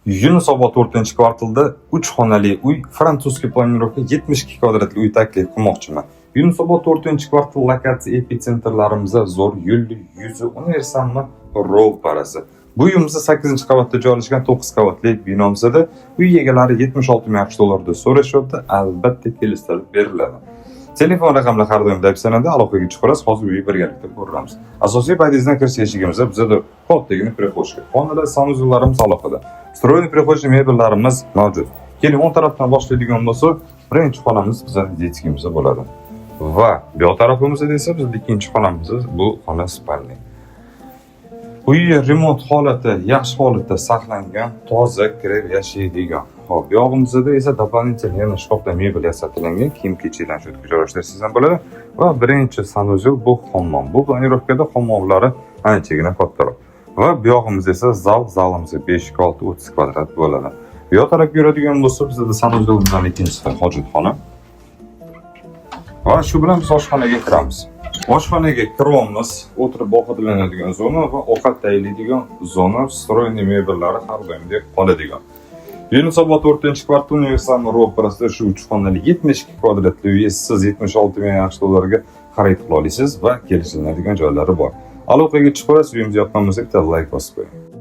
Yunusobod 4-kvartalda 3 xonali uy, fransuzskiy planirovka 72 kvadratli uy taklif qilmoqchiman. Yunusobod 4-kvartal lokatsiya episentrlarimizda zo'r yo'lli yuzi universalni ro'parasi. Bu uyimiz 8-qavatda joylashgan 9 qavatli binomizda uy egalari 76 ming $. So'rashyapti, albatta kelishtirib beriladi. Telefon raqamlari har doim deb sanada aloqaga chiqamiz. Hozir uyni birgalikda ko'ramiz. Asosiy podyezddan kirish eshigimizda bizda kattagina prixoshka. Xonalar sanuzullarimiz alohida. Stroyli prixoshka mebellarimiz mavjud. Keling, o'ng tarafdan boshlaydigan bo'lsak, birinchi xonamiz bizning detskimizda bo'ladi. Va bu tarafimizda esa bizning ikkinchi xonamiz, bu xona spalniy. Uy remont holati, yaxshi holatda saqlangan, toza kirib yashaydigan. Xo'p, bu yog'imizda esa doполнительно yana shkafda mebel yasatilgan, kiyim-kechakdan cho'tga joylashtirsangiz ham bo'ladi. Va birinchi sanuzul bu hammom. Bu planirovkada hammomlari anchagina kattaroq. Va bu yog'imizda esa zalimizda 5x6 30 kvadrat bo'ladi. Bu yoq tarafga yuradigan bo'lsa, bizda sanuzulimizdan ikkinchisi hojatxona. Va shu bilan biz oshxonaga kiramiz. Oshxonaga kiramiz, o'tirib ovqatlanadigan zona va ovqat tayyorlaydigan zona, stroyniy mebellari har doimdek qoladigan. Yunusobod 4-kvartal universalni ro'parasida shu 3 xonali 72 kvadratli uy siz 76 ming $ga xarid qila olasiz va kelishiladigan joylari bor. Aloqaga chiqasiz, uyimizni yoqqan bo'lsa, bitta like bosib qo'ying.